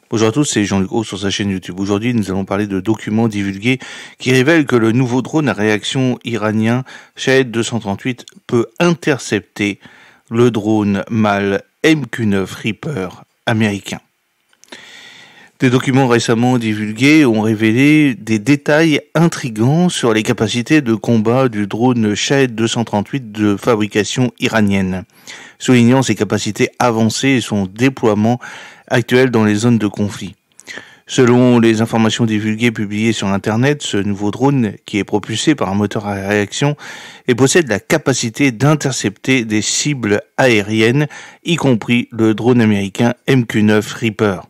Bonjour à tous, c'est Jean-Luc Haut sur sa chaîne YouTube. Aujourd'hui, nous allons parler de documents divulgués qui révèlent que le nouveau drone à réaction iranien Shahed 238 peut intercepter le drone mâle MQ-9 Reaper américain. Des documents récemment divulgués ont révélé des détails intrigants sur les capacités de combat du drone Shahed 238 de fabrication iranienne, soulignant ses capacités avancées et son déploiement actuel dans les zones de conflit. Selon les informations divulguées publiées sur Internet, ce nouveau drone, qui est propulsé par un moteur à réaction, et possède la capacité d'intercepter des cibles aériennes, y compris le drone américain MQ-9 Reaper.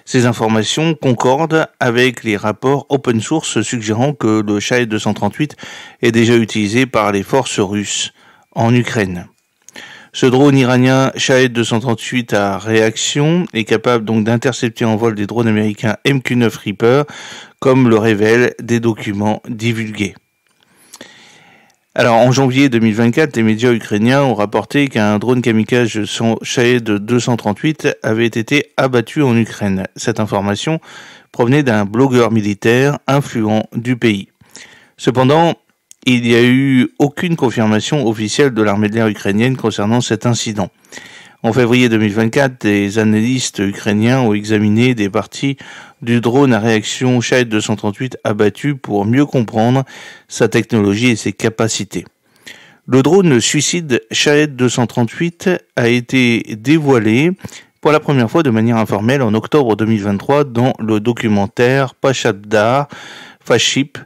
Ces informations concordent avec les rapports open source suggérant que le Shahed 238 est déjà utilisé par les forces russes en Ukraine. Ce drone iranien Shahed 238 à réaction est capable donc d'intercepter en vol des drones américains MQ-9 Reaper, comme le révèlent des documents divulgués. Alors, en janvier 2024, les médias ukrainiens ont rapporté qu'un drone kamikaze Shahed 238 avait été abattu en Ukraine. Cette information provenait d'un blogueur militaire influent du pays. Cependant, il n'y a eu aucune confirmation officielle de l'armée de l'air ukrainienne concernant cet incident. En février 2024, des analystes ukrainiens ont examiné des parties du drone à réaction Shahed 238 abattu pour mieux comprendre sa technologie et ses capacités. Le drone suicide Shahed 238 a été dévoilé pour la première fois de manière informelle en octobre 2023 dans le documentaire Pashabdar Faship.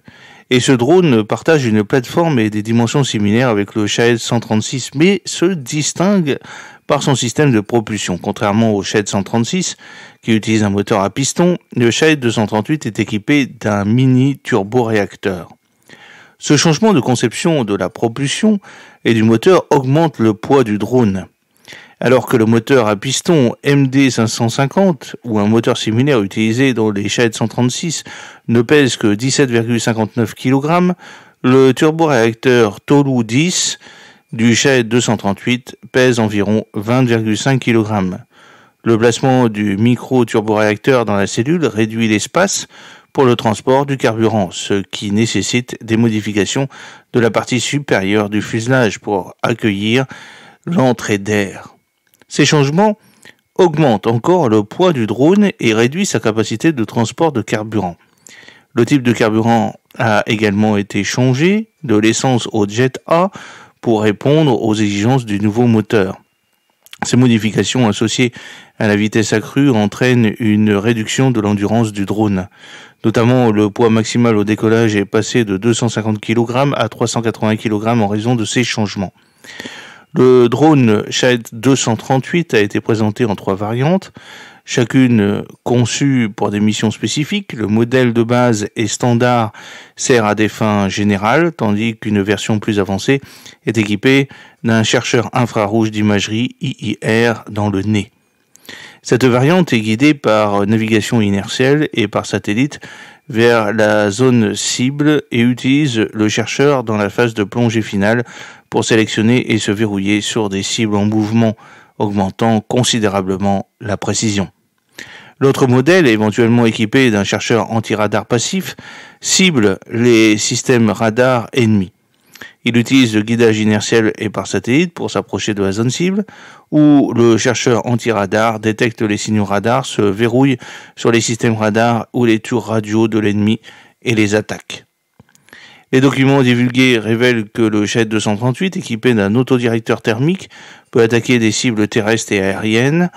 Et ce drone partage une plateforme et des dimensions similaires avec le Shahed 136, mais se distingue par son système de propulsion. Contrairement au Shahed 136, qui utilise un moteur à piston, le Shahed 238 est équipé d'un mini turboréacteur. Ce changement de conception de la propulsion et du moteur augmente le poids du drone. Alors que le moteur à piston MD550 ou un moteur similaire utilisé dans les Shahed 136 ne pèse que 17,59 kg, le turboréacteur Tolu 10 du Shahed 238 pèse environ 20,5 kg. Le placement du micro-turboréacteur dans la cellule réduit l'espace pour le transport du carburant, ce qui nécessite des modifications de la partie supérieure du fuselage pour accueillir l'entrée d'air. Ces changements augmentent encore le poids du drone et réduisent sa capacité de transport de carburant. Le type de carburant a également été changé de l'essence au Jet A pour répondre aux exigences du nouveau moteur. Ces modifications associées à la vitesse accrue entraînent une réduction de l'endurance du drone. Notamment, le poids maximal au décollage est passé de 250 kg à 380 kg en raison de ces changements. Le drone Shahed 238 a été présenté en 3 variantes, chacune conçue pour des missions spécifiques. Le modèle de base et standard sert à des fins générales, tandis qu'une version plus avancée est équipée d'un chercheur infrarouge d'imagerie IIR dans le nez. Cette variante est guidée par navigation inertielle et par satellite vers la zone cible et utilise le chercheur dans la phase de plongée finale pour sélectionner et se verrouiller sur des cibles en mouvement, augmentant considérablement la précision. L'autre modèle, éventuellement équipé d'un chercheur anti-radar passif, cible les systèmes radar ennemis. Il utilise le guidage inertiel et par satellite pour s'approcher de la zone cible, où le chercheur anti-radar détecte les signaux radar, se verrouille sur les systèmes radar ou les tours radio de l'ennemi et les attaque. Les documents divulgués révèlent que le Shahed 238, équipé d'un autodirecteur thermique, peut attaquer des cibles terrestres et aériennes.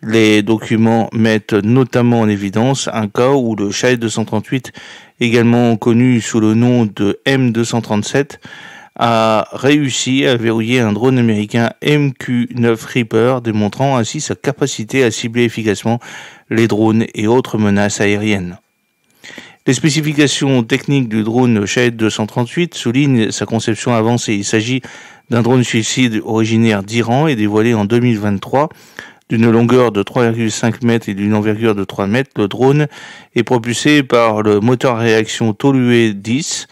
Les documents mettent notamment en évidence un cas où le Shahed 238, également connu sous le nom de M237, a réussi à verrouiller un drone américain MQ-9 Reaper, démontrant ainsi sa capacité à cibler efficacement les drones et autres menaces aériennes. Les spécifications techniques du drone Shahed 238 soulignent sa conception avancée. Il s'agit d'un drone suicide originaire d'Iran et dévoilé en 2023. D'une longueur de 3,5 mètres et d'une envergure de 3 mètres, le drone est propulsé par le moteur à réaction Tolu 10,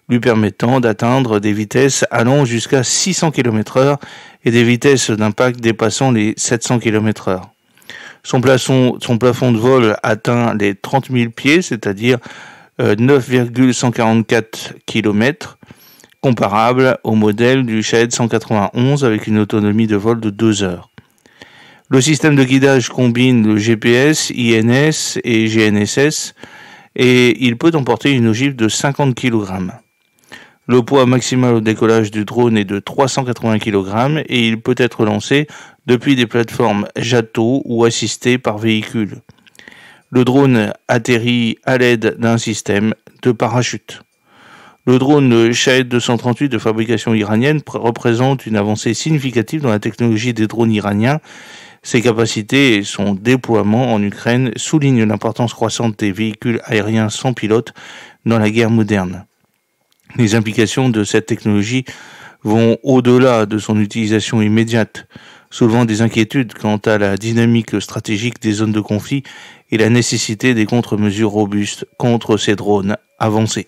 lui permettant d'atteindre des vitesses allant jusqu'à 600 km/h et des vitesses d'impact dépassant les 700 km/h. Son plafond de vol atteint les 30 000 pieds, c'est-à-dire 9,144 km, comparable au modèle du Shahed 191 avec une autonomie de vol de 2 heures. Le système de guidage combine le GPS, INS et GNSS et il peut emporter une ogive de 50 kg. Le poids maximal au décollage du drone est de 380 kg et il peut être lancé depuis des plateformes Jato ou assisté par véhicule. Le drone atterrit à l'aide d'un système de parachute. Le drone Shahed 238 de fabrication iranienne représente une avancée significative dans la technologie des drones iraniens. Ses capacités et son déploiement en Ukraine soulignent l'importance croissante des véhicules aériens sans pilote dans la guerre moderne. Les implications de cette technologie vont au-delà de son utilisation immédiate, soulevant des inquiétudes quant à la dynamique stratégique des zones de conflit et la nécessité des contre-mesures robustes contre ces drones avancés.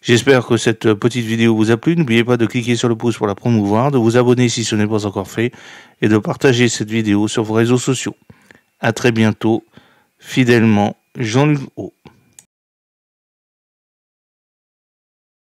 J'espère que cette petite vidéo vous a plu. N'oubliez pas de cliquer sur le pouce pour la promouvoir, de vous abonner si ce n'est pas encore fait et de partager cette vidéo sur vos réseaux sociaux. À très bientôt. Fidèlement, Jean-Luc Haut.